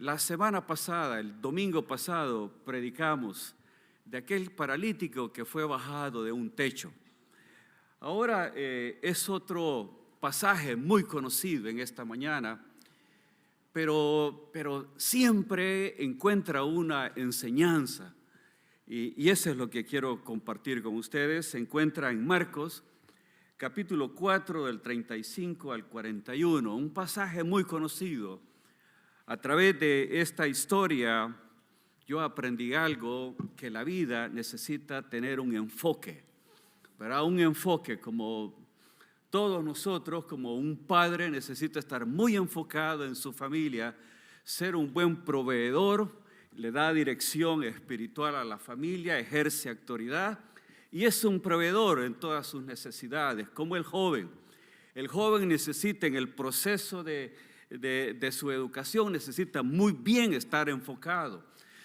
La semana pasada, el domingo pasado, predicamos de aquel paralítico que fue bajado de un techo. Ahora es otro pasaje muy conocido en esta mañana, pero siempre encuentra una enseñanza. Y eso es lo que quiero compartir con ustedes. Se encuentra en Marcos, capítulo 4, del 35 al 41, un pasaje muy conocido. A través de esta historia yo aprendí algo, que la vida necesita tener un enfoque, ¿verdad? Un enfoque, como todos nosotros, como un padre necesita estar muy enfocado en su familia, ser un buen proveedor, le da dirección espiritual a la familia, ejerce autoridad y es un proveedor en todas sus necesidades, como el joven. El joven necesita en el proceso de su educación, necesita muy bien estar enfocado.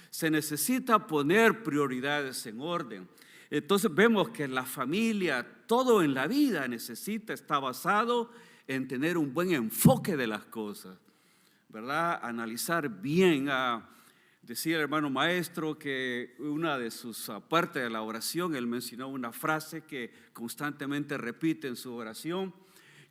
Se necesita poner prioridades en orden. Entonces vemos que la familia, todo en la vida está basado en tener un buen enfoque de las cosas, ¿verdad? Analizar bien. Decía el hermano maestro que una de sus partes de la oración, él mencionó una frase que constantemente repite en su oración.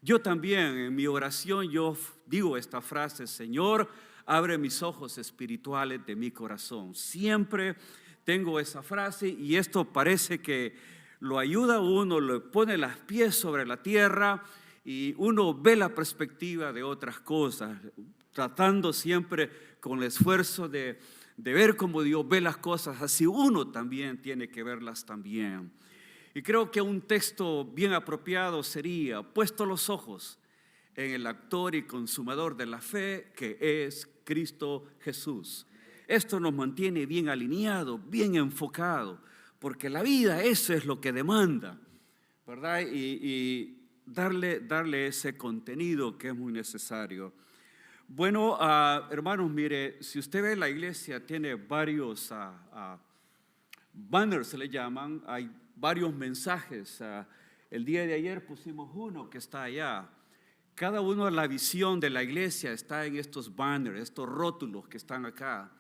Yo también en mi oración yo digo esta frase: Señor, abre mis ojos espirituales de mi corazón. Siempre tengo esa frase y esto parece que lo ayuda a uno, le pone los pies sobre la tierra y uno ve la perspectiva de otras cosas, tratando siempre con el esfuerzo de ver cómo Dios ve las cosas, así uno también tiene que verlas también. Y creo que un texto bien apropiado sería: puesto los ojos en el autor y consumador de la fe, que es Cristo Jesús. Esto nos mantiene bien alineados, bien enfocados, porque la vida eso es lo que demanda, ¿verdad? Y darle ese contenido que es muy necesario. Bueno, hermanos, mire, si usted ve la iglesia tiene varios banners, se le llaman, hay varios mensajes. El día de ayer pusimos uno que está allá. Cada uno de la visión de la iglesia está en estos banners, estos rótulos que están acá.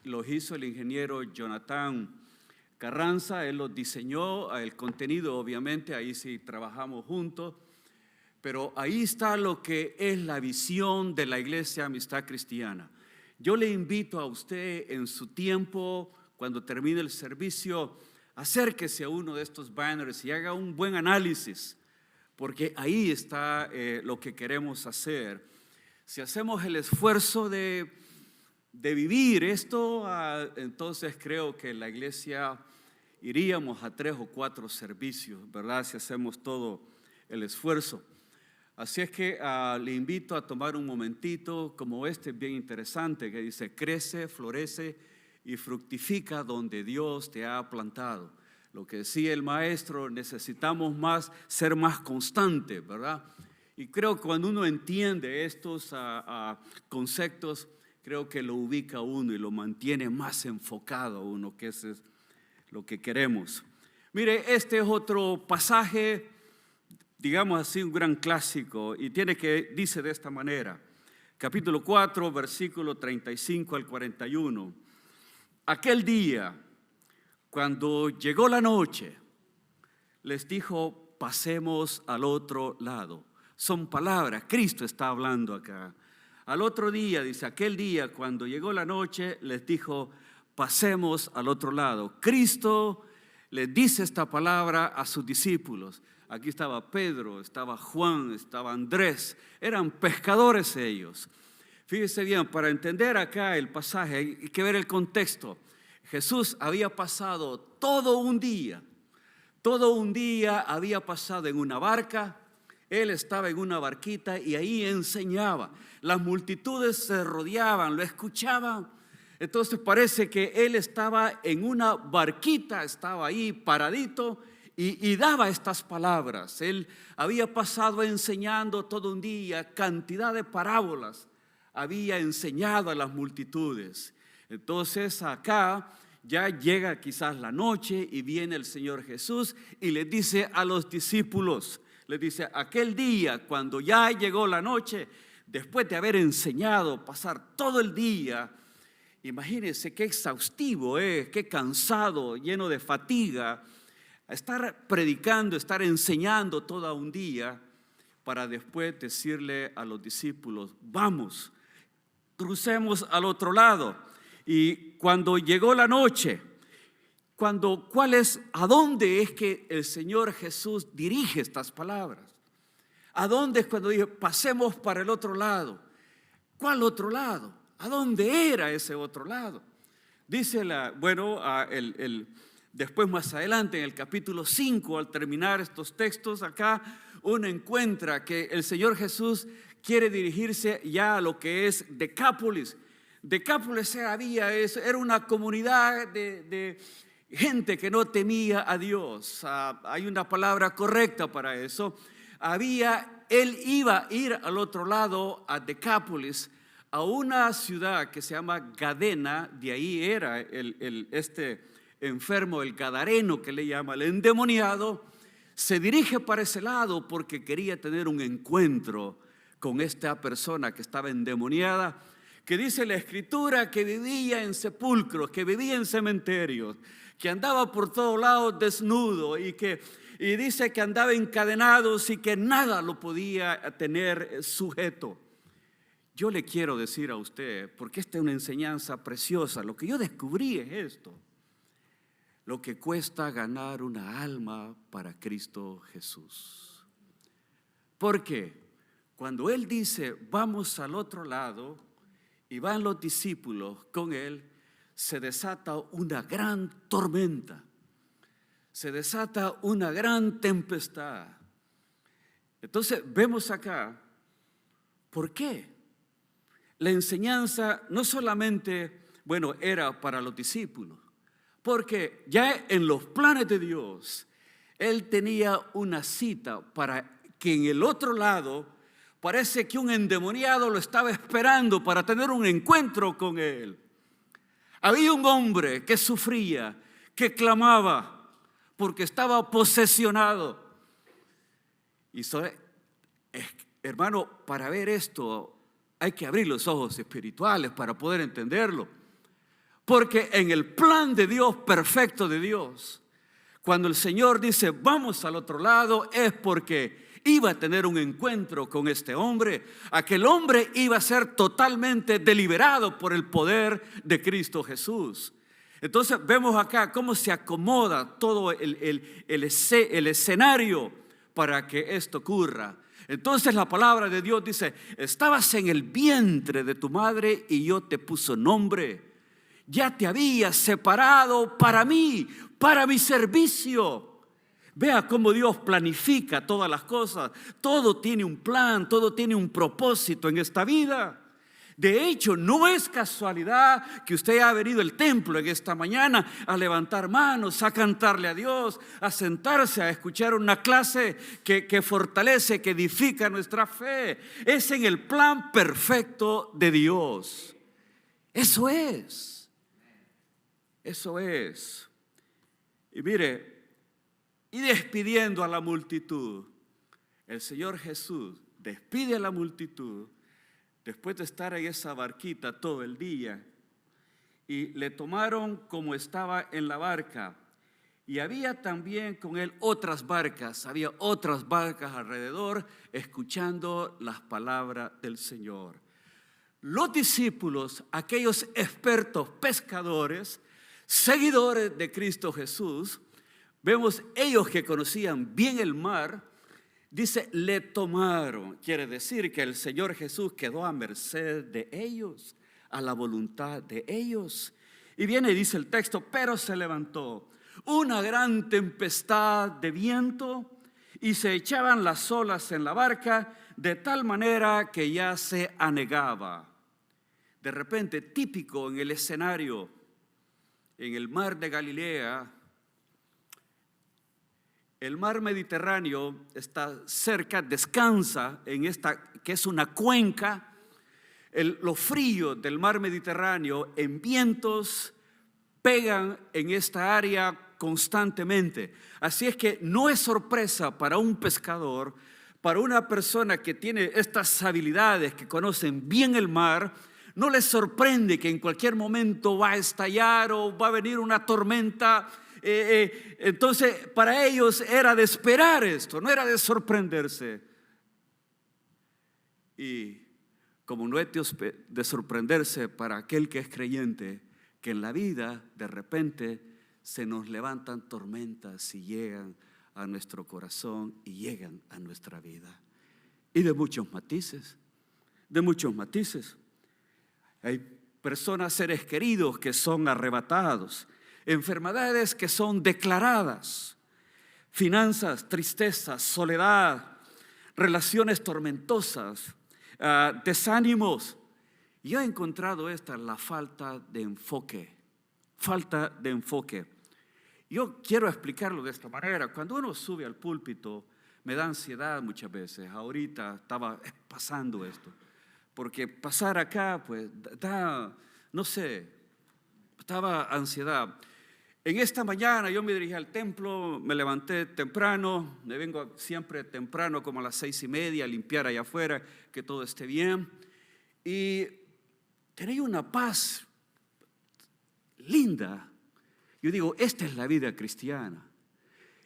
Los hizo el ingeniero Jonathan Carranza, él los diseñó, el contenido obviamente, ahí sí trabajamos juntos. Pero ahí está lo que es la visión de la Iglesia Amistad Cristiana. Yo le invito a usted en su tiempo, cuando termine el servicio, acérquese a uno de estos banners y haga un buen análisis, porque ahí está lo que queremos hacer. Si hacemos el esfuerzo de vivir esto, entonces creo que la iglesia iríamos a 3 o 4 servicios, ¿verdad? Si hacemos todo el esfuerzo. Así es que le invito a tomar un momentito, como este bien interesante, que dice: crece, florece y fructifica donde Dios te ha plantado. Lo que decía el maestro, necesitamos ser más constantes, ¿verdad? Y creo que cuando uno entiende estos conceptos, creo que lo ubica uno y lo mantiene más enfocado uno, que eso es lo que queremos. Mire, este es otro pasaje, digamos así, un gran clásico, y dice de esta manera, capítulo 4, versículo 35 al 41. Aquel día, cuando llegó la noche, les dijo: pasemos al otro lado. Son palabras, Cristo está hablando acá. Al otro día, dice, aquel día, cuando llegó la noche, les dijo: pasemos al otro lado. Cristo les dice esta palabra a sus discípulos. Aquí estaba Pedro, estaba Juan, estaba Andrés, eran pescadores ellos. Fíjese bien, para entender acá el pasaje hay que ver el contexto. Jesús había pasado todo un día había pasado en una barca. Él estaba en una barquita y ahí enseñaba. Las multitudes se rodeaban, lo escuchaban. Entonces parece que él estaba en una barquita, estaba ahí paradito y daba estas palabras. Él había pasado enseñando todo un día, cantidad de parábolas había enseñado a las multitudes. Entonces acá ya llega quizás la noche y viene el Señor Jesús y le dice a los discípulos, les dice: aquel día cuando ya llegó la noche, después de haber enseñado, pasar todo el día, imagínense qué exhaustivo es, qué cansado, lleno de fatiga, estar predicando, estar enseñando todo un día para después decirle a los discípulos, vamos, crucemos al otro lado. Y cuando llegó la noche, ¿a dónde es que el Señor Jesús dirige estas palabras? ¿A dónde es cuando dice, pasemos para el otro lado? ¿Cuál otro lado? ¿A dónde era ese otro lado? Dice después más adelante en el capítulo 5, al terminar estos textos acá, uno encuentra que el Señor Jesús quiere dirigirse ya a lo que es Decápolis. Decápolis era una comunidad de gente que no temía a Dios. Hay una palabra correcta para eso. Él iba a ir al otro lado, a Decápolis, a una ciudad que se llama Gadena. De ahí era este enfermo, el gadareno que le llama, el endemoniado. Se dirige para ese lado porque quería tener un encuentro con esta persona que estaba endemoniada, que dice la Escritura que vivía en sepulcros, que vivía en cementerios, que andaba por todos lados desnudo y dice que andaba encadenado y que nada lo podía tener sujeto. Yo le quiero decir a usted, porque esta es una enseñanza preciosa, lo que yo descubrí es esto: lo que cuesta ganar una alma para Cristo Jesús. Porque cuando Él dice, vamos al otro lado, y van los discípulos con Él, se desata una gran tormenta, se desata una gran tempestad. Entonces vemos acá, ¿por qué? La enseñanza no solamente, era para los discípulos, porque ya en los planes de Dios, Él tenía una cita para que en el otro lado, parece que un endemoniado lo estaba esperando para tener un encuentro con Él. Había un hombre que sufría, que clamaba, porque estaba posesionado. Y hermano, para ver esto hay que abrir los ojos espirituales para poder entenderlo. Porque en el plan de Dios, perfecto de Dios, cuando el Señor dice vamos al otro lado, es porque iba a tener un encuentro con este hombre. Aquel hombre iba a ser totalmente deliberado por el poder de Cristo Jesús. Entonces vemos acá cómo se acomoda todo el escenario para que esto ocurra. Entonces la palabra de Dios dice, estabas en el vientre de tu madre y yo te puse nombre. Ya te había separado para mí, para mi servicio. Vea cómo Dios planifica todas las cosas. Todo tiene un plan, todo tiene un propósito en esta vida. De hecho, no es casualidad que usted haya venido al templo en esta mañana a levantar manos, a cantarle a Dios, a sentarse, a escuchar una clase que fortalece, que edifica nuestra fe. Es en el plan perfecto de Dios. Eso es. Eso es. Y mire, y despidiendo a la multitud, el Señor Jesús despide a la multitud después de estar en esa barquita todo el día, y le tomaron como estaba en la barca, y había también con él otras barcas alrededor escuchando las palabras del Señor. Los discípulos, aquellos expertos pescadores, seguidores de Cristo Jesús, vemos ellos que conocían bien el mar. Dice, le tomaron, quiere decir que el Señor Jesús quedó a merced de ellos, a la voluntad de ellos. Y viene y dice el texto, pero se levantó una gran tempestad de viento y se echaban las olas en la barca de tal manera que ya se anegaba. De repente, típico en el escenario, en el mar de Galilea, el mar Mediterráneo está cerca, descansa en esta que es una cuenca. Los fríos del mar Mediterráneo en vientos pegan en esta área constantemente. Así es que no es sorpresa para un pescador, para una persona que tiene estas habilidades, que conocen bien el mar, no les sorprende que en cualquier momento va a estallar o va a venir una tormenta. Entonces, para ellos era de esperar esto, no era de sorprenderse. Y como no es de sorprenderse para aquel que es creyente, que en la vida de repente se nos levantan tormentas y llegan a nuestro corazón y llegan a nuestra vida. Y de muchos matices, de muchos matices. Hay personas, seres queridos que son arrebatados, enfermedades que son declaradas, finanzas, tristezas, soledad, relaciones tormentosas, desánimos. Yo he encontrado la falta de enfoque, falta de enfoque. Yo quiero explicarlo de esta manera. Cuando uno sube al púlpito, me da ansiedad muchas veces. Ahorita estaba pasando esto. Porque pasar acá, pues, no sé, estaba ansiedad. En esta mañana yo me dirigí al templo, me levanté temprano, me vengo siempre temprano como a las 6:30 a limpiar allá afuera, que todo esté bien. Y tenía una paz linda. Yo digo, esta es la vida cristiana.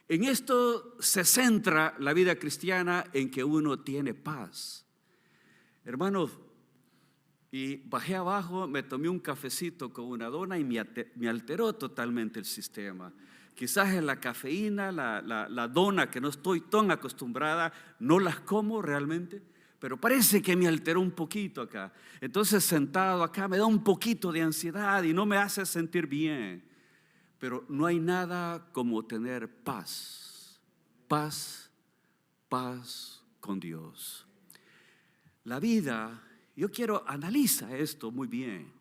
En esto se centra la vida cristiana, en que uno tiene paz. Hermanos, y bajé abajo, me tomé un cafecito con una dona y me alteró totalmente el sistema. Quizás es la cafeína, la dona, que no estoy tan acostumbrada, no las como realmente, pero parece que me alteró un poquito acá. Entonces, sentado acá me da un poquito de ansiedad y no me hace sentir bien. Pero no hay nada como tener paz, paz, paz con Dios. La vida, yo quiero analizar esto muy bien.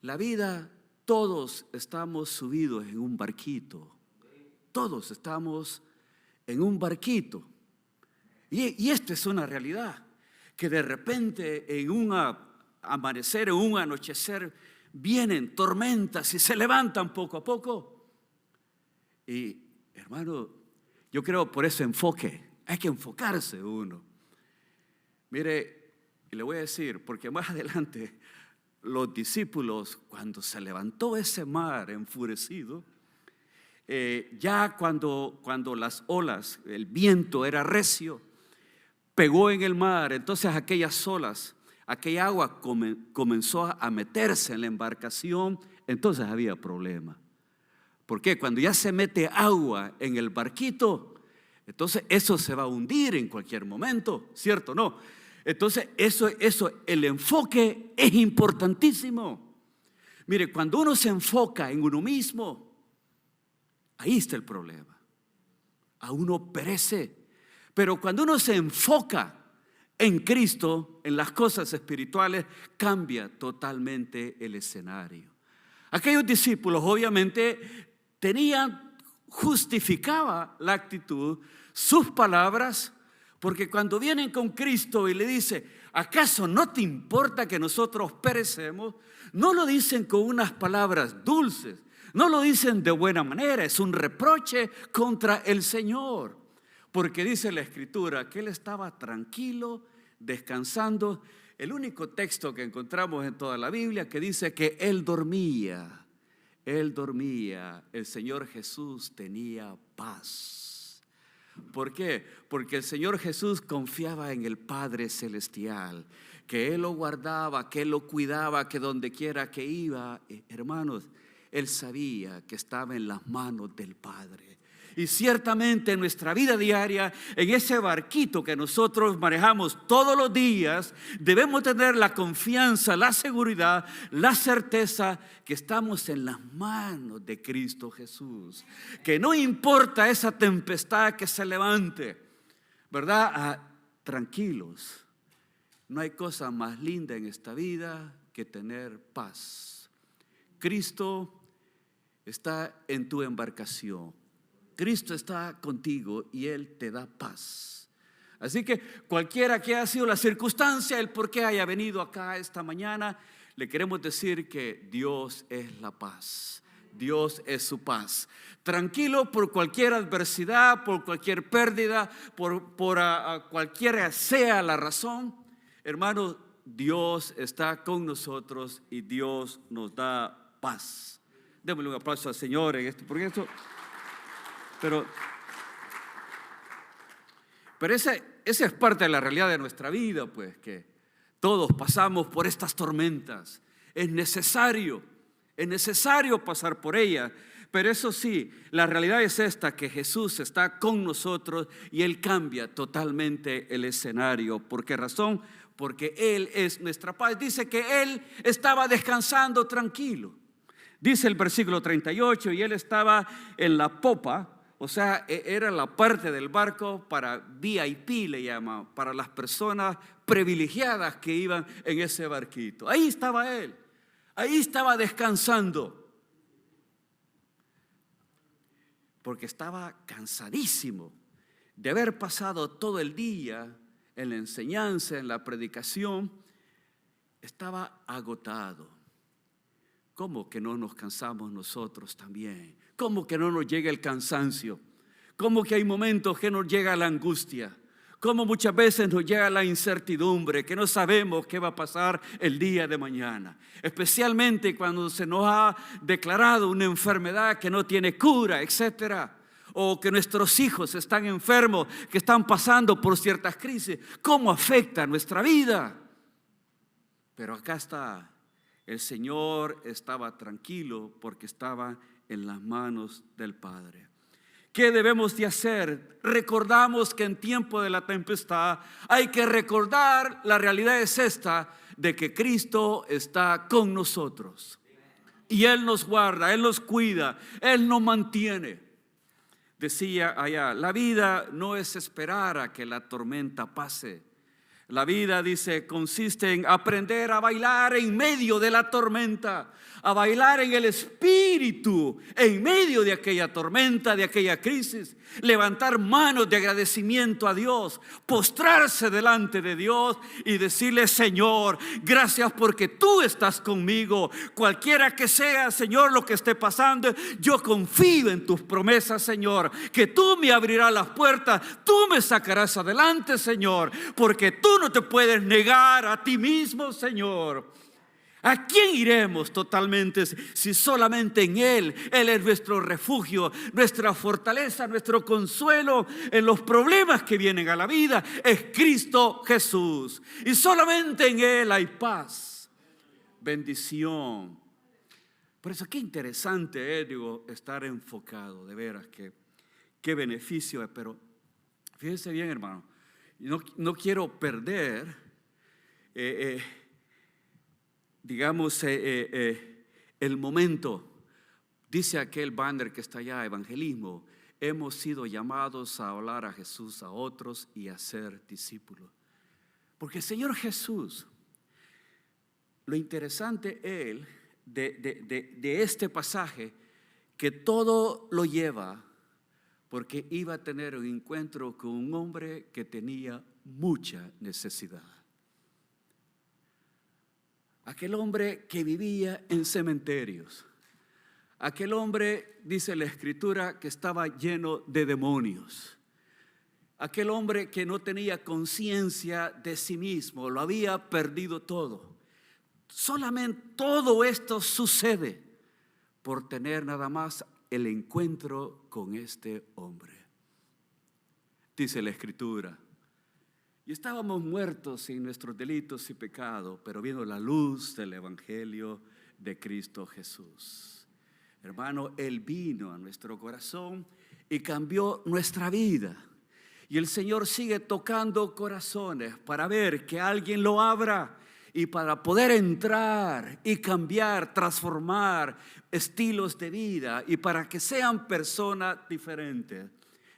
La vida, todos estamos subidos en un barquito. Todos estamos en un barquito. Y esto es una realidad, que de repente en un amanecer, en un anochecer, vienen tormentas y se levantan poco a poco. Y hermano, yo creo por ese enfoque, hay que enfocarse uno. Mire, y le voy a decir, porque más adelante los discípulos, cuando se levantó ese mar enfurecido, ya cuando las olas, el viento era recio, pegó en el mar, entonces aquellas olas, aquella agua comenzó a meterse en la embarcación, entonces había problema. ¿Por qué? Cuando ya se mete agua en el barquito, entonces eso se va a hundir en cualquier momento, ¿cierto? No. Entonces eso, el enfoque es importantísimo. Mire, cuando uno se enfoca en uno mismo, ahí está el problema. A uno perece. Pero cuando uno se enfoca en Cristo, en las cosas espirituales, cambia totalmente el escenario. Aquellos discípulos obviamente justificaba la actitud, sus palabras, porque cuando vienen con Cristo y le dice, ¿acaso no te importa que nosotros perecemos? No lo dicen con unas palabras dulces, no lo dicen de buena manera, es un reproche contra el Señor. Porque dice la Escritura que Él estaba tranquilo, descansando. El único texto que encontramos en toda la Biblia que dice que Él dormía, el Señor Jesús tenía paz. ¿Por qué? Porque el Señor Jesús confiaba en el Padre Celestial, que Él lo guardaba, que Él lo cuidaba, que donde quiera que iba, hermanos, Él sabía que estaba en las manos del Padre. Y ciertamente en nuestra vida diaria, en ese barquito que nosotros manejamos todos los días, debemos tener la confianza, la seguridad, la certeza que estamos en las manos de Cristo Jesús. Que no importa esa tempestad que se levante, ¿verdad? Tranquilos. No hay cosa más linda en esta vida que tener paz. Cristo está en tu embarcación. Cristo está contigo y Él te da paz. Así que cualquiera que haya sido la circunstancia, el por qué haya venido acá esta mañana, le queremos decir que Dios es la paz. Dios es su paz. Tranquilo por cualquier adversidad, por cualquier pérdida, por cualquiera sea la razón. Hermanos, Dios está con nosotros y Dios nos da paz. Démosle un aplauso al Señor en esto, porque esto. Pero esa es parte de la realidad de nuestra vida, pues, que todos pasamos por estas tormentas. Es necesario pasar por ellas. Pero eso sí, la realidad es esta, que Jesús está con nosotros y Él cambia totalmente el escenario. ¿Por qué razón? Porque Él es nuestra paz. Dice que Él estaba descansando tranquilo. Dice el versículo 38, y Él estaba en la popa. O sea, era la parte del barco para VIP, le llaman, para las personas privilegiadas que iban en ese barquito. Ahí estaba Él, ahí estaba descansando, porque estaba cansadísimo de haber pasado todo el día en la enseñanza, en la predicación. Estaba agotado. ¿Cómo que no nos cansamos nosotros también? ¿Cómo que no nos llega el cansancio? ¿Cómo que hay momentos que nos llega la angustia? ¿Cómo muchas veces nos llega la incertidumbre, que no sabemos qué va a pasar el día de mañana? Especialmente cuando se nos ha declarado una enfermedad que no tiene cura, etcétera. O que nuestros hijos están enfermos, que están pasando por ciertas crisis. ¿Cómo afecta nuestra vida? Pero acá está. El Señor estaba tranquilo porque estaba en las manos del Padre. ¿Qué debemos de hacer? Recordamos que en tiempo de la tempestad hay que recordar, la realidad es esta, de que Cristo está con nosotros. Y Él nos guarda, Él nos cuida, Él nos mantiene. Decía allá, la vida no es esperar a que la tormenta pase. La vida, dice, consiste en aprender a bailar en medio de la tormenta, a bailar en el espíritu, en medio de aquella tormenta, de aquella crisis, levantar manos de agradecimiento a Dios, postrarse delante de Dios y decirle: Señor, gracias porque tú estás conmigo. Cualquiera que sea, Señor, lo que esté pasando, yo confío en tus promesas, Señor, que tú me abrirás las puertas, tú me sacarás adelante, Señor, porque tú no te puedes negar a ti mismo, Señor. ¿A quién iremos totalmente si solamente en Él? Él es nuestro refugio, nuestra fortaleza, nuestro consuelo en los problemas que vienen a la vida. Es Cristo Jesús. Y solamente en Él hay paz, bendición. Por eso qué interesante es, estar enfocado. De veras, qué beneficio es. Pero fíjense bien, hermano. No quiero perder, el momento. Dice aquel banner que está allá, evangelismo. Hemos sido llamados a hablar a Jesús a otros y a ser discípulos. Porque el Señor Jesús, lo interesante Él de este pasaje, que todo lo lleva porque iba a tener un encuentro con un hombre que tenía mucha necesidad. Aquel hombre que vivía en cementerios. Aquel hombre, dice la Escritura, que estaba lleno de demonios. Aquel hombre que no tenía conciencia de sí mismo, lo había perdido todo. Solamente todo esto sucede por tener nada más el encuentro con este hombre. Dice la Escritura: y estábamos muertos en nuestros delitos y pecados, pero vino la luz del Evangelio de Cristo Jesús. Hermano, Él vino a nuestro corazón y cambió nuestra vida. Y el Señor sigue tocando corazones para ver que alguien lo abra y para poder entrar y cambiar, transformar estilos de vida y para que sean personas diferentes.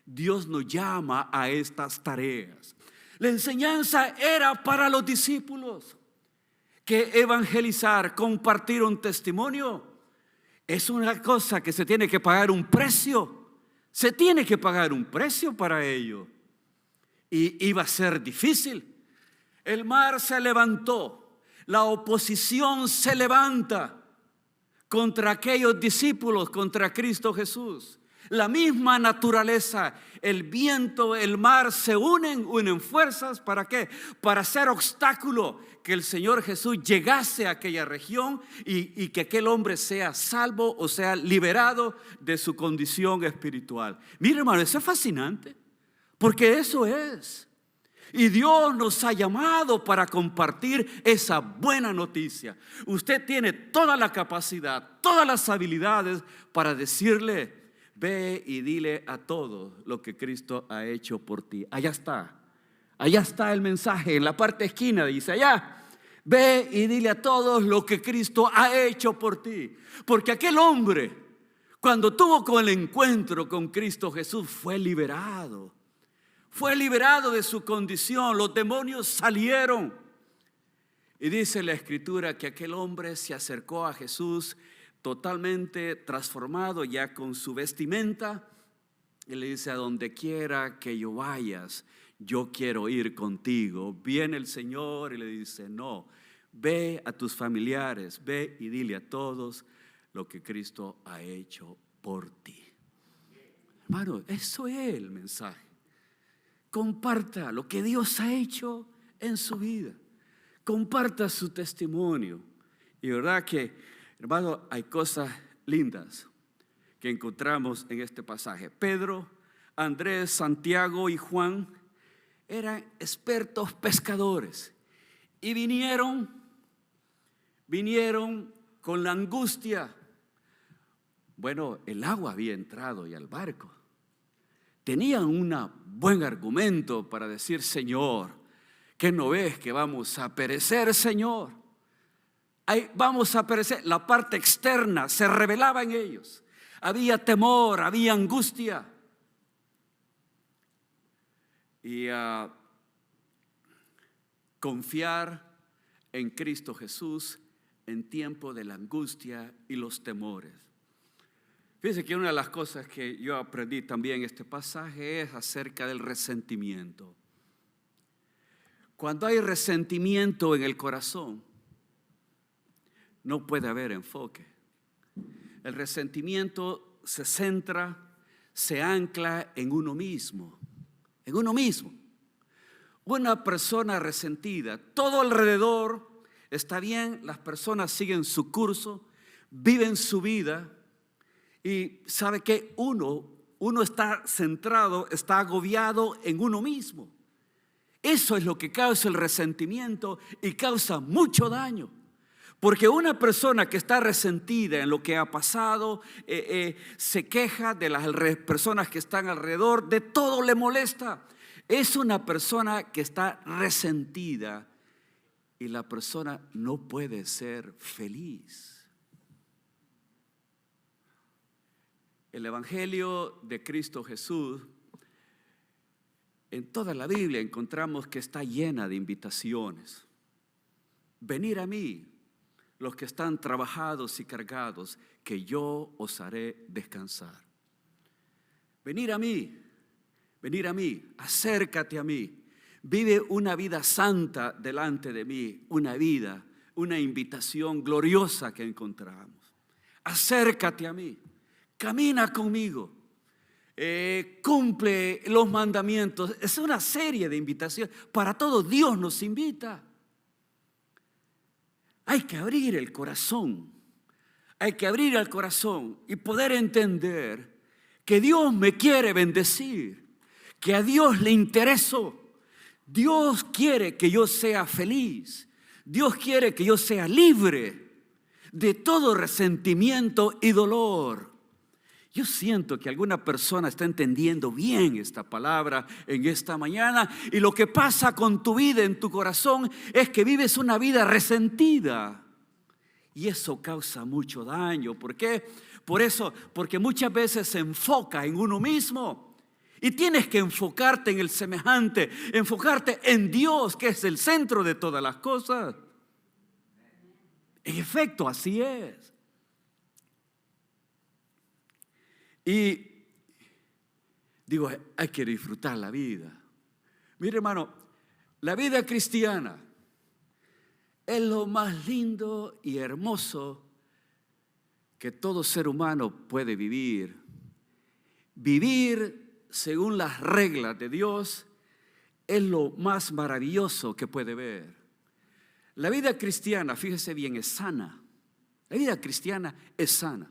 Dios nos llama a estas tareas. La enseñanza era para los discípulos, que evangelizar, compartir un testimonio, es una cosa que se tiene que pagar un precio. Se tiene que pagar un precio para ello. Y iba a ser difícil. El mar se levantó, la oposición se levanta. contra aquellos discípulos, contra Cristo Jesús. La misma naturaleza, el viento, el mar se unen fuerzas. ¿Para qué? Para hacer obstáculo que el Señor Jesús llegase a aquella región y que aquel hombre sea salvo o sea liberado de su condición espiritual. Mire, hermano, eso es fascinante, porque eso es. Y Dios nos ha llamado para compartir esa buena noticia. Usted tiene toda la capacidad, todas las habilidades para decirle: ve y dile a todos lo que Cristo ha hecho por ti. Allá está el mensaje, en la parte esquina dice allá: ve y dile a todos lo que Cristo ha hecho por ti. Porque aquel hombre, cuando tuvo con el encuentro con Cristo Jesús, fue liberado de su condición. Los demonios salieron. Y dice la Escritura que aquel hombre se acercó a Jesús totalmente transformado, ya con su vestimenta, y le dice: a donde quiera que yo vayas, yo quiero ir contigo. Viene el Señor y le dice: no, ve a tus familiares, ve y dile a todos lo que Cristo ha hecho por ti. Hermano, eso es el mensaje. Comparta lo que Dios ha hecho en su vida. Comparta su testimonio. Y verdad que, hermano, hay cosas lindas que encontramos en este pasaje. Pedro, Andrés, Santiago y Juan eran expertos pescadores y vinieron con la angustia. Bueno, el agua había entrado ya al barco. Tenían un buen argumento para decir: Señor, ¿qué no ves que vamos a perecer, Señor? Vamos a perecer. La parte externa se revelaba en ellos. Había temor, había angustia. Y confiar en Cristo Jesús en tiempo de la angustia y los temores. Fíjense que una de las cosas que yo aprendí también en este pasaje es acerca del resentimiento. Cuando hay resentimiento en el corazón, no puede haber enfoque. El resentimiento se centra, se ancla en uno mismo. En uno mismo. Una persona resentida, todo alrededor está bien, las personas siguen su curso, viven su vida. Y sabe que uno está centrado, está agobiado en uno mismo. Eso es lo que causa el resentimiento y causa mucho daño. Porque una persona que está resentida en lo que ha pasado, se queja de las personas que están alrededor, de todo le molesta. Es una persona que está resentida y la persona no puede ser feliz. El Evangelio de Cristo Jesús, en toda la Biblia encontramos que está llena de invitaciones. Venid a mí, los que están trabajados y cargados, que yo os haré descansar. Venid a mí, acércate a mí. Vive una vida santa delante de mí, una invitación gloriosa que encontramos. Acércate a mí. Camina conmigo, cumple los mandamientos. Es una serie de invitaciones. Para todo Dios nos invita. Hay que abrir el corazón. Hay que abrir el corazón y poder entender que Dios me quiere bendecir, que a Dios le intereso. Dios quiere que yo sea feliz. Dios quiere que yo sea libre de todo resentimiento y dolor. Yo siento que alguna persona está entendiendo bien esta palabra en esta mañana, y lo que pasa con tu vida, en tu corazón, es que vives una vida resentida y eso causa mucho daño. ¿Por qué? Porque muchas veces se enfoca en uno mismo y tienes que enfocarte en el semejante, enfocarte en Dios, que es el centro de todas las cosas. En efecto, así es. Y digo, hay que disfrutar la vida. Mire, hermano, la vida cristiana es lo más lindo y hermoso que todo ser humano puede vivir. Vivir según las reglas de Dios es lo más maravilloso que puede ver. La vida cristiana, fíjese bien, es sana. La vida cristiana es sana.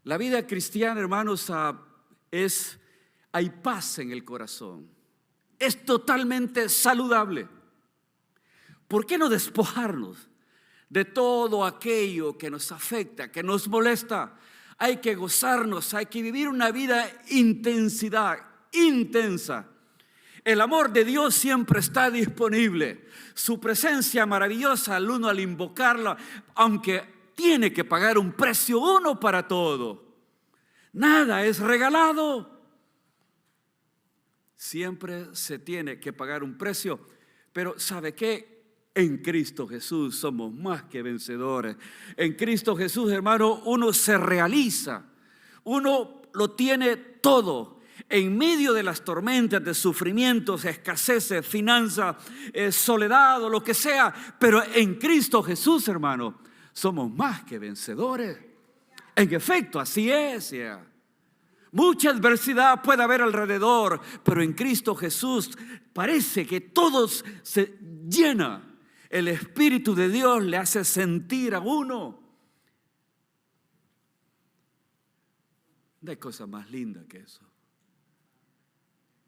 La vida cristiana, hermanos, hay paz en el corazón. Es totalmente saludable. ¿Por qué no despojarnos de todo aquello que nos afecta, que nos molesta? Hay que gozarnos, hay que vivir una vida intensa. El amor de Dios siempre está disponible. Su presencia maravillosa al invocarla, aunque tiene que pagar un precio uno para todo. Nada es regalado. Siempre se tiene que pagar un precio. Pero ¿sabe qué? En Cristo Jesús somos más que vencedores. En Cristo Jesús, hermano, uno se realiza. Uno lo tiene todo. En medio de las tormentas, de sufrimientos, escaseces, finanzas, soledad o lo que sea. Pero en Cristo Jesús, hermano, somos más que vencedores. En efecto, así es. Mucha adversidad puede haber alrededor, pero en Cristo Jesús parece que todo se llena. El Espíritu de Dios le hace sentir a uno. No hay cosa más linda que eso.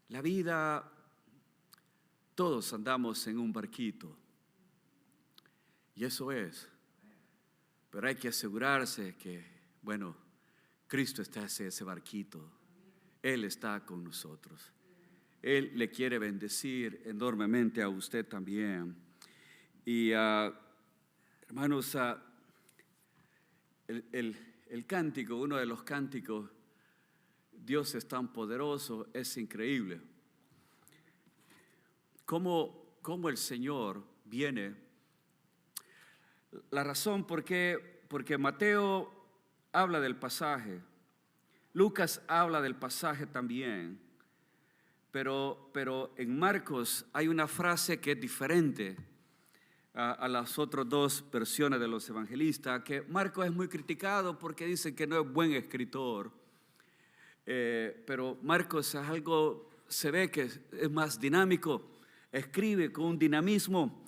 La vida, todos andamos en un barquito. Y eso es. Pero hay que asegurarse que, Cristo está en ese barquito. Él está con nosotros. Él le quiere bendecir enormemente a usted también. Y hermanos, el cántico, uno de los cánticos, Dios es tan poderoso, es increíble. Cómo el Señor viene. La razón porque Mateo habla del pasaje, Lucas habla del pasaje también, pero en Marcos hay una frase que es diferente a las otras dos versiones de los evangelistas, que Marcos es muy criticado porque dice que no es buen escritor, pero Marcos es algo, se ve que es más dinámico, escribe con un dinamismo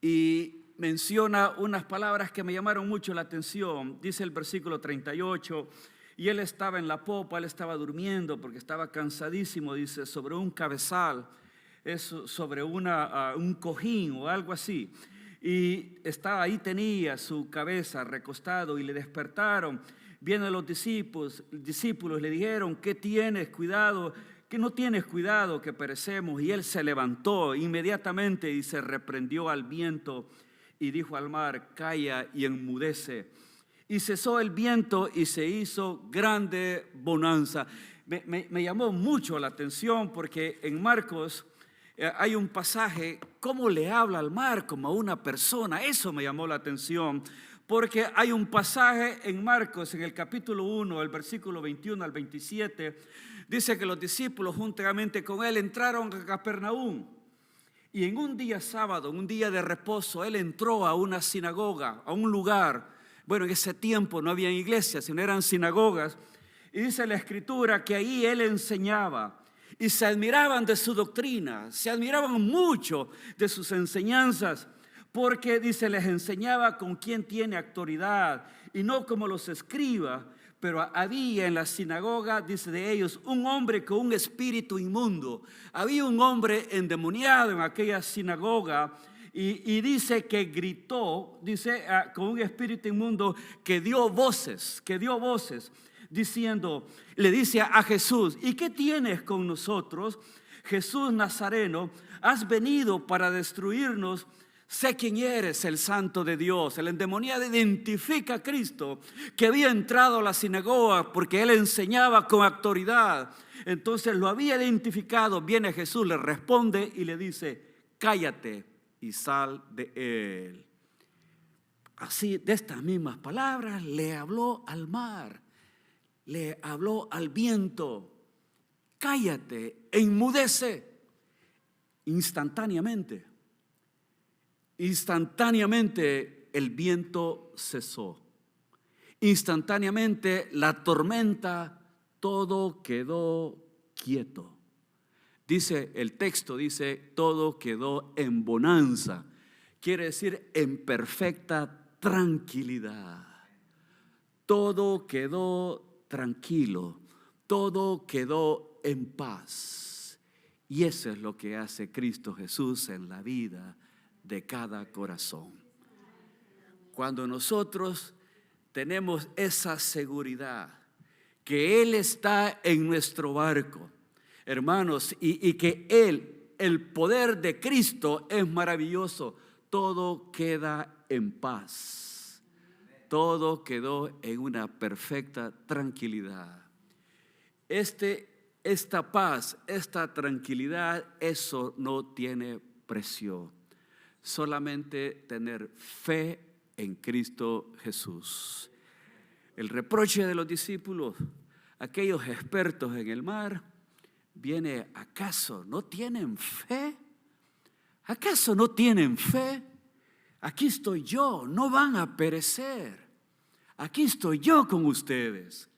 y menciona unas palabras que me llamaron mucho la atención. Dice el versículo 38, y él estaba en la popa, él estaba durmiendo porque estaba cansadísimo, dice, sobre un cabezal, sobre un cojín o algo así. Y estaba ahí, tenía su cabeza recostado y le despertaron. Vienen los discípulos le dijeron, ¿qué tienes? Cuidado, que no tienes cuidado que perecemos. Y él se levantó inmediatamente y se reprendió al viento y dijo al mar, calla y enmudece. Y cesó el viento y se hizo grande bonanza. Me llamó mucho la atención porque en Marcos hay un pasaje, cómo le habla al mar como a una persona. Eso me llamó la atención porque hay un pasaje en Marcos, en el capítulo 1, el versículo 21 al 27, dice que los discípulos juntamente con él entraron a Capernaum. Y en un día sábado, en un día de reposo, él entró a una sinagoga, a un lugar. Bueno, en ese tiempo no había iglesias, sino eran sinagogas. Y dice la Escritura que ahí él enseñaba. Y se admiraban de su doctrina, se admiraban mucho de sus enseñanzas. Porque, dice, les enseñaba con quien tiene autoridad y no como los escribas. Pero había en la sinagoga, dice de ellos, un hombre con un espíritu inmundo. Había un hombre endemoniado en aquella sinagoga y dice que gritó, dice, con un espíritu inmundo que dio voces, diciendo, le dice a Jesús, ¿y qué tienes con nosotros, Jesús Nazareno? ¿Has venido para destruirnos? Sé quién eres, el Santo de Dios. El endemoniado identifica a Cristo que había entrado a la sinagoga porque él enseñaba con autoridad. Entonces lo había identificado. Viene Jesús, le responde y le dice, cállate y sal de él. Así, de estas mismas palabras, le habló al mar, le habló al viento. Cállate e enmudece instantáneamente. Instantáneamente el viento cesó Instantáneamente la tormenta, todo quedó quieto. Dice el texto, dice, todo quedó en bonanza. Quiere decir en perfecta tranquilidad. Todo quedó tranquilo, todo quedó en paz. Y eso es lo que hace Cristo Jesús en la vida de cada corazón. Cuando nosotros tenemos esa seguridad que Él está en nuestro barco, hermanos, y que Él, el poder de Cristo es maravilloso, todo queda en paz. Todo quedó en una perfecta tranquilidad. Esta paz, esta tranquilidad, eso no tiene precio. Solamente tener fe en Cristo Jesús. El reproche de los discípulos, aquellos expertos en el mar, viene: ¿acaso no tienen fe? ¿Acaso no tienen fe? Aquí estoy yo, no van a perecer. Aquí estoy yo con ustedes.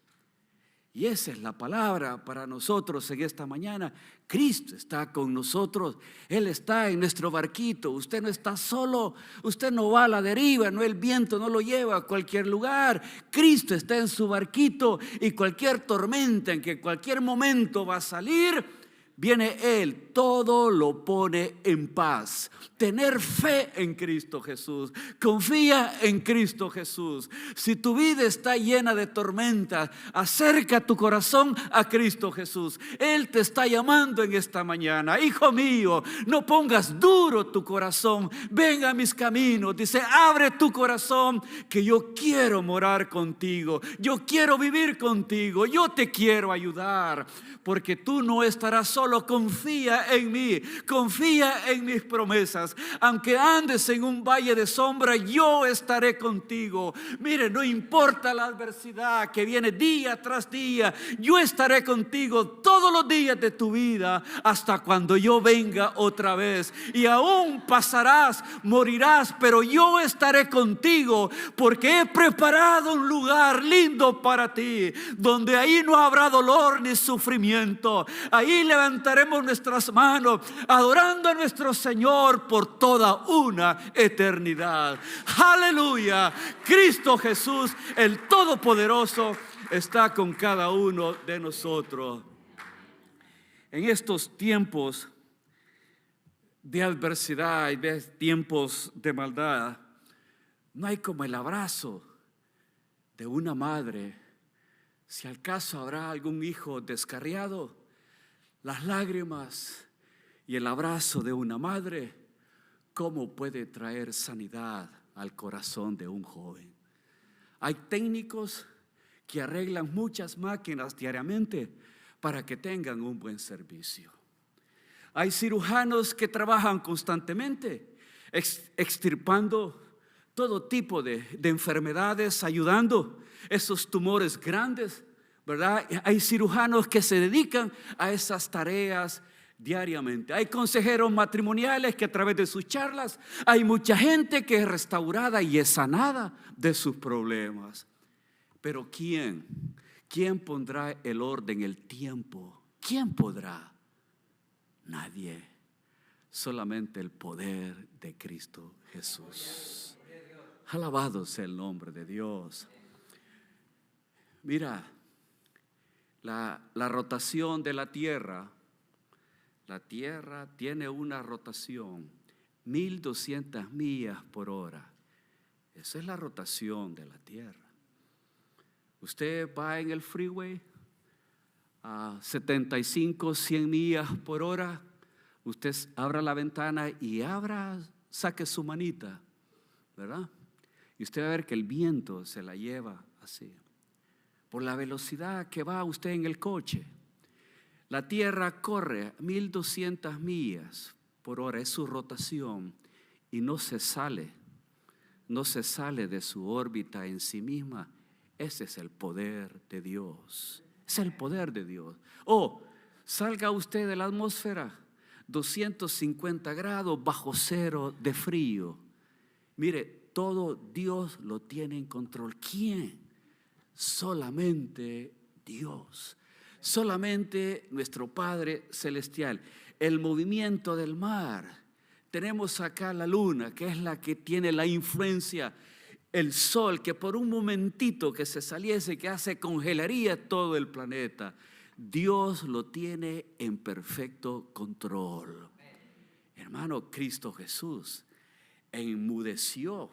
Y esa es la palabra para nosotros en esta mañana. Cristo está con nosotros. Él está en nuestro barquito. Usted no está solo. Usted no va a la deriva. No, el viento no lo lleva a cualquier lugar. Cristo está en su barquito, y cualquier tormenta en que cualquier momento va a salir, viene Él, todo lo pone en paz. Tener fe en Cristo Jesús. Confía en Cristo Jesús. Si tu vida está llena de tormentas, acerca tu corazón a Cristo Jesús. Él te está llamando en esta mañana: hijo mío, no pongas duro tu corazón. Ven a mis caminos. Dice: abre tu corazón, que yo quiero morar contigo. Yo quiero vivir contigo. Yo te quiero ayudar. Porque tú no estarás solo. Confía en mí, confía en mis promesas. Aunque andes en un valle de sombra, yo estaré contigo. Mire, no importa la adversidad que viene día tras día, yo estaré contigo todos los días de tu vida, hasta cuando yo venga otra vez. Y aún pasarás, morirás, pero yo estaré contigo, porque he preparado un lugar lindo para ti, donde ahí no habrá dolor ni sufrimiento. Ahí levantaremos nuestras manos adorando a nuestro Señor por toda una eternidad. Aleluya. Cristo Jesús, el Todopoderoso, está con cada uno de nosotros. En estos tiempos de adversidad y de tiempos de maldad, no hay como el abrazo de una madre. Si al caso habrá algún hijo descarriado, las lágrimas y el abrazo de una madre, ¿cómo puede traer sanidad al corazón de un joven? Hay técnicos que arreglan muchas máquinas diariamente para que tengan un buen servicio. Hay cirujanos que trabajan constantemente extirpando todo tipo de enfermedades, ayudando esos tumores grandes, ¿verdad? Hay cirujanos que se dedican a esas tareas diariamente. Hay consejeros matrimoniales que a través de sus charlas, hay mucha gente que es restaurada y es sanada de sus problemas. Pero ¿quién pondrá el orden, el tiempo? ¿Quién podrá? Nadie. Solamente el poder de Cristo Jesús. Alabado sea el nombre de Dios. Mira, la rotación de la tierra tiene una rotación 1200 millas por hora. Esa es la rotación de la tierra. Usted va en el freeway a 75, 100 millas por hora. Usted abra la ventana y saque su manita, ¿verdad? Y usted va a ver que el viento se la lleva así. Por la velocidad que va usted en el coche. La tierra corre 1200 millas por hora, es su rotación, y no se sale de su órbita en sí misma. Ese es el poder de Dios. Es el poder de Dios. Salga usted de la atmósfera, 250 grados bajo cero de frío. Mire, todo Dios lo tiene en control. ¿Quién solamente Dios, solamente nuestro Padre Celestial. El movimiento del mar. Tenemos acá la luna, que es la que tiene la influencia. El sol, que por un momentito que se saliese, que se congelaría todo el planeta. Dios lo tiene en perfecto control. Hermano, Cristo Jesús enmudeció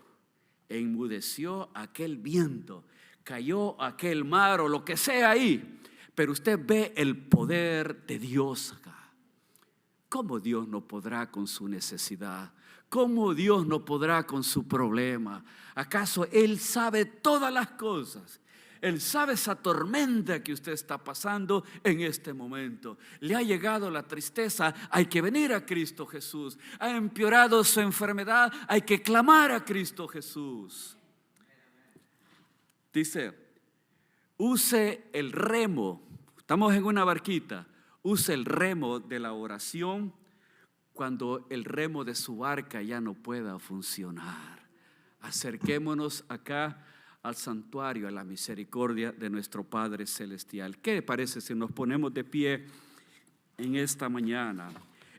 aquel viento, cayó aquel mar o lo que sea ahí. Pero usted ve el poder de Dios acá. ¿Cómo Dios no podrá con su necesidad? ¿Cómo Dios no podrá con su problema? ¿Acaso Él sabe todas las cosas? Él sabe esa tormenta que usted está pasando en este momento. Le ha llegado la tristeza, hay que venir a Cristo Jesús. Ha empeorado su enfermedad, hay que clamar a Cristo Jesús. Dice, use el remo. Estamos en una barquita. Use el remo de la oración cuando el remo de su barca ya no pueda funcionar. Acerquémonos acá al santuario, a la misericordia de nuestro Padre Celestial. ¿Qué le parece si nos ponemos de pie en esta mañana?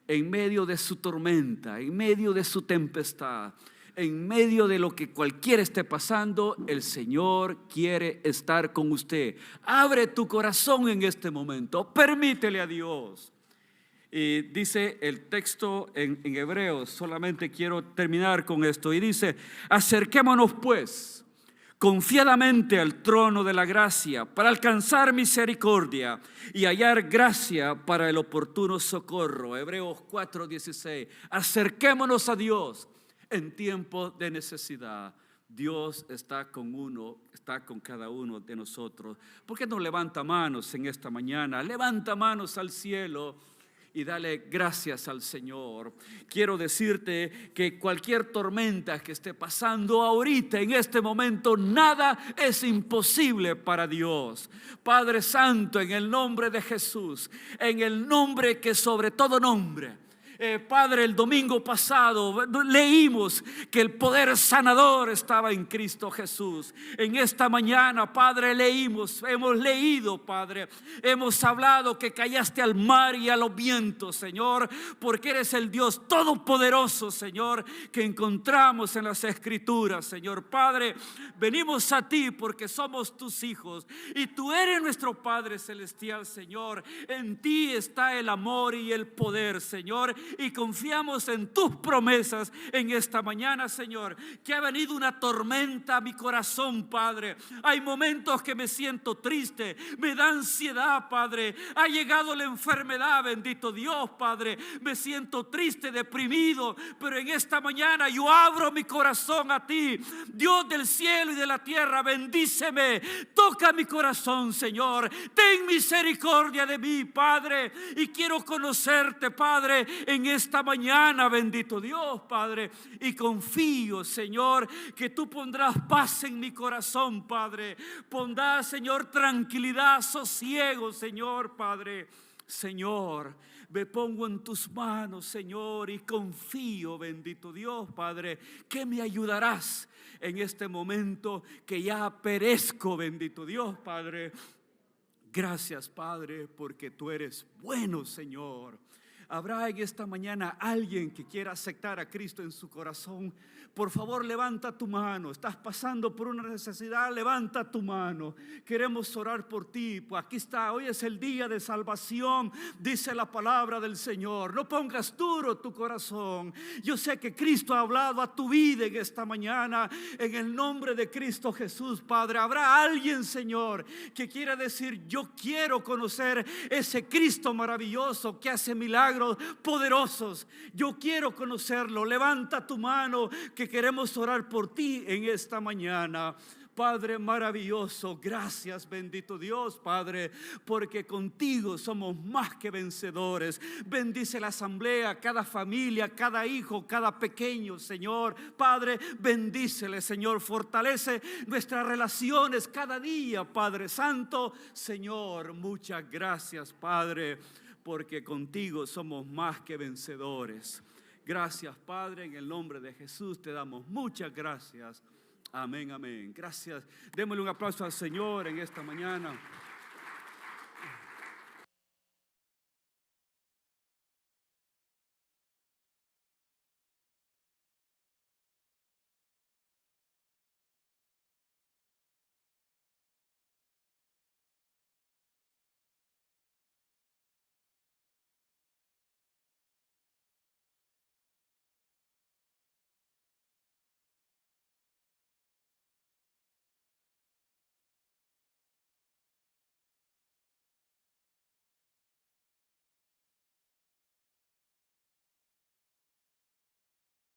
En medio de su tormenta, en medio de su tempestad, en medio de lo que cualquiera esté pasando, el Señor quiere estar con usted. Abre tu corazón en este momento, permítele a Dios. Y dice el texto en Hebreos, solamente quiero terminar con esto, y dice, acerquémonos pues confiadamente al trono de la gracia para alcanzar misericordia y hallar gracia para el oportuno socorro. Hebreos 4:16. Acerquémonos a Dios en tiempo de necesidad. Dios está con uno, está con cada uno de nosotros. ¿Por qué no levanta manos en esta mañana? Levanta manos al cielo y dale gracias al Señor. Quiero decirte que cualquier tormenta que esté pasando ahorita, en este momento, nada es imposible para Dios. Padre Santo, en el nombre de Jesús, en el nombre que sobre todo nombre. Padre, el domingo pasado leímos que el poder sanador estaba en Cristo Jesús. En esta mañana, Padre, hemos leído, Padre, hemos hablado que callaste al mar y a los vientos, Señor, porque eres el Dios todopoderoso, Señor, que encontramos en las Escrituras, Señor. Padre, venimos a ti porque somos tus hijos y tú eres nuestro Padre Celestial, Señor. En ti está el amor y el poder, Señor. Y confiamos en tus promesas en esta mañana, Señor, que ha venido una tormenta a mi corazón, Padre. Hay momentos que me siento triste, me da ansiedad, Padre. Ha llegado la enfermedad, bendito Dios, Padre. Me siento triste, deprimido, pero en esta mañana yo abro mi corazón a ti. Dios del cielo y de la tierra, bendíceme, toca mi corazón, Señor. Ten misericordia de mí, Padre, y quiero conocerte, Padre, en esta mañana, bendito Dios, Padre, y confío, Señor, que tú pondrás paz en mi corazón, Padre. Pondrás, Señor, tranquilidad, sosiego, Señor, Padre. Señor, me pongo en tus manos, Señor, y confío, bendito Dios, Padre, que me ayudarás en este momento que ya perezco, bendito Dios, Padre. Gracias, Padre, porque tú eres bueno, Señor. ¿Habrá en esta mañana alguien que quiera aceptar a Cristo en su corazón? Por favor, levanta tu mano. Estás pasando por una necesidad, levanta tu mano. Queremos orar por ti. Pues aquí está, hoy es el día de salvación, dice la palabra del Señor. No pongas duro tu corazón. Yo sé que Cristo ha hablado a tu vida en esta mañana. En el nombre de Cristo Jesús, Padre, habrá alguien, Señor, que quiera decir: yo quiero conocer ese Cristo maravilloso que hace milagros poderosos. Yo quiero conocerlo. Levanta tu mano, que queremos orar por ti en esta mañana. Padre maravilloso, gracias, bendito Dios, Padre, porque contigo somos más que vencedores. Bendice la asamblea, cada familia, cada hijo, cada pequeño, Señor. Padre, bendícele, Señor. Fortalece nuestras relaciones cada día, Padre Santo. Señor, muchas gracias, Padre, porque contigo somos más que vencedores. Gracias, Padre, en el nombre de Jesús te damos muchas gracias. Amén, amén. Gracias. Démosle un aplauso al Señor en esta mañana.